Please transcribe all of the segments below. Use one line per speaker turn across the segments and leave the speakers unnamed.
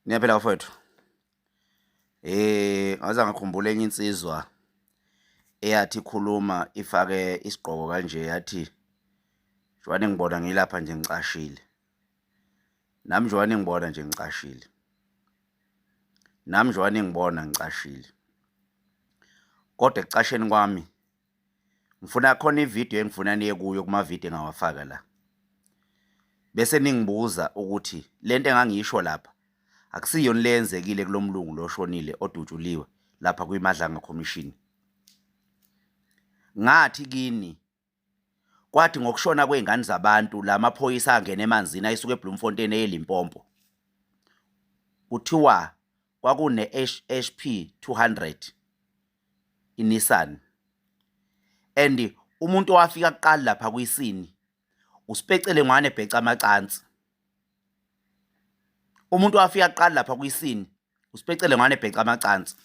Niyaphela bafowethu. Ngaze ngakhumbula enye insizwa eyathi ikhuluma ifake isigqoko kanje yathi jwane ngibona ngilapha nje ngicashile. Nami jwane ngibona nje ngicashile. Nami jwane ngibona ngicashile. Kodwa ekucasheni kwami ngifuna khona ivideo engifuna niye kuyo kuma video engawafaka la. Bese ningibuza ukuthi lento engangiyisho lapha akusiyona leyenzekile kulomlungu loshonile odutshuliwe lapha kwiMadlanga Commission. Ngathi kini kwathi ngokushona kweingane zabantu lamaphoyisa angena emanzini ayisuka eBloemfontein eLimpopo. Kuthiwa kwakune HP 200 iNissan. And umuntu owafika kuqala lapha kwisini uSipecele ngwane ebheca amacansi. Umuntu owafika kuqala lapha kwisini uSipecele ngwane ebheca amacansi.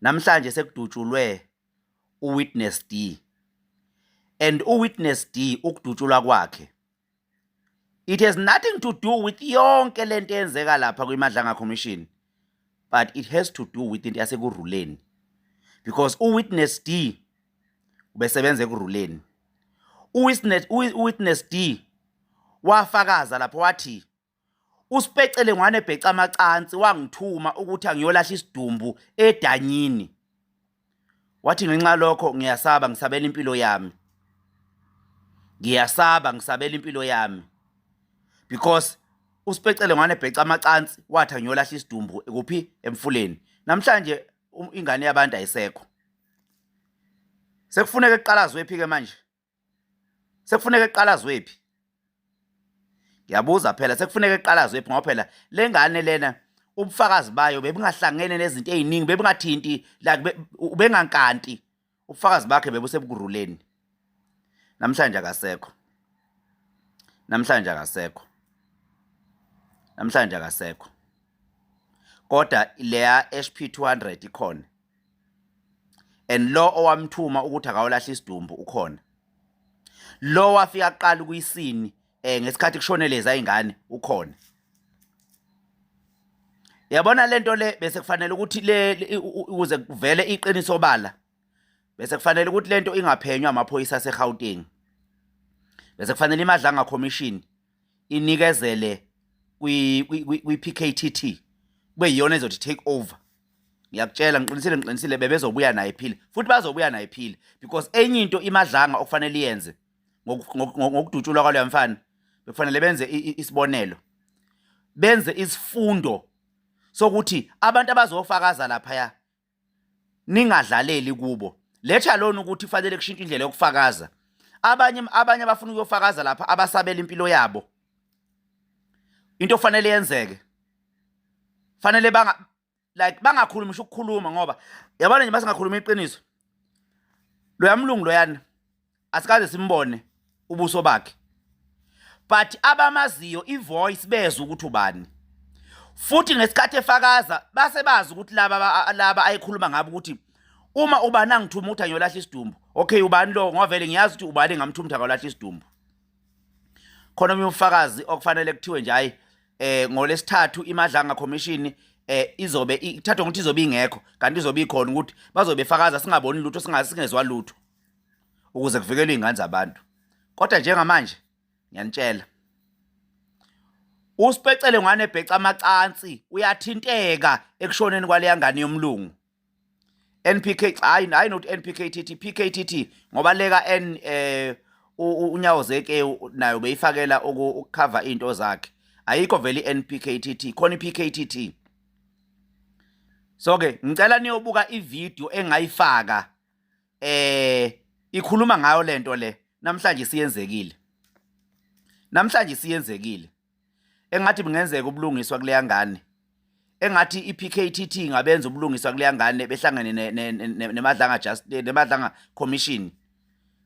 Namhlanje sekudutshulwe uWitness D. And uWitness D ukudutshulwa kwakhe it has nothing to do with yonke lento eyenzeka lapha kwiMadlanga Commission, but it has to do with into yasekuruleni, because uWitness D ubesebenza ekuruleni. uWitness D wafakaza lapho wathi uSipecele ngwane ebheca amacansi wangithuma ukuthi angiyolahla isidumbu eDanyini. Wathi ngenxa lokho ngiyasaba ngisabela impilo yami. Ngiyasaba ngisabela impilo yami. Because uSipecele ngwane ebheca amacansi wathi angiyolahla isidumbu kuphi emfuleni. Namhlanje ingane yabantu ayisekho. Sekufuneka eqalazwe phi ke manje? Sekufuneka eqalazwe phi? Ngiyabuza phela sekufuneka eqalazwe phi ngoba phela lengane lena ubufakazi bayo bebungahlangene nezinto eziningi, bebungathinti like ubengankanti ubufakazi bakhe bebusebukuruleni. Namhlanje akasekho. Namhlanje akasekho. Namhlanje akasekho. Kodwa leya HP 200 ikhona. And lo owamthuma ukuthi akawolahla isidumbu ukhona. Lo wafika kuqala kuyisini ngesikhathi kushoneleza ingane ukhona. Yabona lento le bese kufanele ukuthi le ukuze kuvele iqiniso bala. Bese kufanele ukuthi lento ingaphenywa amaphoyisa aseGauteng. Bese kufanele iMadlanga Commission inikezele kwi-PKTT kube yiyona ezothi take over. Ngiyakutshela ngiqinisile bebezobuya naye iphile futhi bazobuya naye iphile, because enye into iMadlanga okufanele iyenze ngokudutshulwa kwalo mfana bekufanele benze isibonelo, benze isifundo sokuthi abantu abazofakaza lapha ya ningadlaleli kubo. Letha lona ukuthi kufanele kushintshe indlela yokufakaza. Abanye abafuna ukuyofakaza lapha abasabela impilo yabo. Into kufanele yenzeke, fanele bangakhulumisha ukukhuluma ngoba yabona nje basingakhuluma iqiniso. Lo yamlungu loyana asikaze simbone ubuso bakhe, but abamaziyo ivoice bezwe ukuthi ubani. Futhi ngesikhathi efakaza base bazi ukuthi laba ayikhuluma ngabo ukuthi uma ubani angithuma ukuthi angiyolahla isidumbu, okay ubani lo ngoba vele ngiyazi ukuthi ubani ngamthuma ukuthi akawolahla isidumbu. Khona umfakazi okufanele kuthiwe nje hayi ngolesithathu iMadlanga Commission izobe ithathwa ukuthi izobe ingekho kanti izobe ikhona ukuthi bazobe befakaza singaboni lutho singezwa lutho ukuze kuvikelwe izingane zabantu. Kodwa njengamanje ngiyanitshela uSipecele ngwane ebheca amacansi uyathinteka ekushoneni kwale ngane yomlungu. NPK hayi not NPKTT, PKTT ngoba leka unyawo zeke nayo beyifakela ukucover into zakhe. Ayikho vele iNPKTT, khona iPKTT. So ke ngicela niyobuka ivideo engayifaka ikhuluma ngayo lento le. Namhlanje siyenzekile. Namhlanje siyenzekile. Engathi bingenzeka ubulungiswa kule ngane. Engathi iPKTT ngabenza ubulungiswa kule ngane behlangene neMadlanga Commission.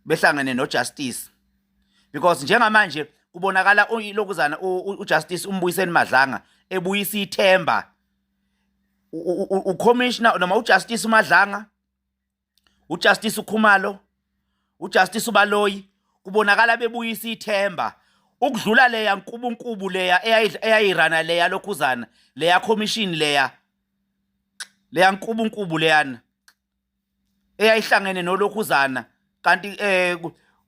Behlangene noJustice. Because njengamanje kubonakala lokuzana uJustice uMbuyiseni Madlanga ebuyisa ithemba. uCommissioner noma uJustice uMadlanga, uJustice uKhumalo, uJustice uBaloyi kubonakala bebuyisa ithemba ukudlula leya nkubunkubu leya eyayirana leya lokhuzana leya commission leya nkubunkubu leyana eyayihlangene nolokhuzana kanti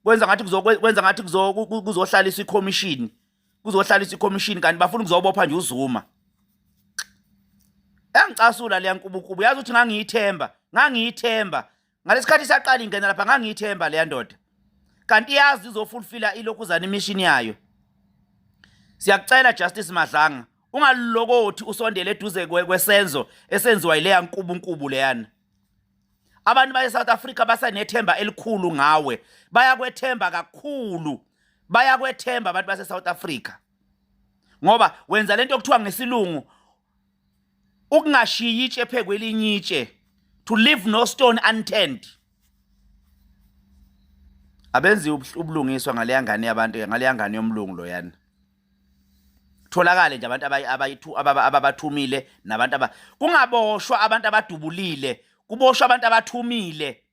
kwenza ngathi kuzohlaliswa i-commission kanti bafuna ukuzobopha nje uZuma. Yangicasula leya nkubunkubu, yazi ukuthi ngangiyithemba ngalesikhathi saqala ingena lapha, ngangiyithemba leya ndoda kanti yazi izofulfilla ilokhuzana imission yayo. Siyakucela Justice Madlanga, ungalokothi usondele eduze kwesenzo esenziwa ileya nkubunkubu leyana. Abantu base-South Africa basanethemba elikhulu ngawe, bayakwethemba kakhulu, bayakwethemba abantu base-South Africa ngoba wenza lento okuthiwa ngesilungu ukungashiyi itshe phezu kwelinye itshe, to leave no stone unturned. Abenzi ubulungiswa ngaleya ngane yabantu, ngaleya ngane yomlungu loyana. Tholakale nje abantu ababathumile nabantu kungaboshwa abantu abadubulile, kuboshwa abantu abathumile.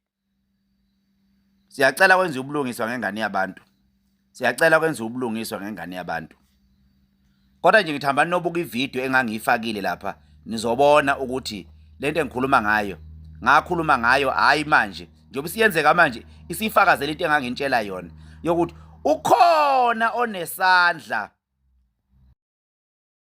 Siyacela kwenziwe ubulungiswa ngengane yabantu, siyacela kwenziwe ubulungiswa ngengane yabantu. Kodwa nje ngithamba nobuka ivideo engangiyifakile lapha, nizobona ukuthi lento engikhuluma ngayo ngakhuluma ngayo hayi manje njengoba siyenzeka manje, isifakazela into engangintshela yona yokuthi ukhona onesandla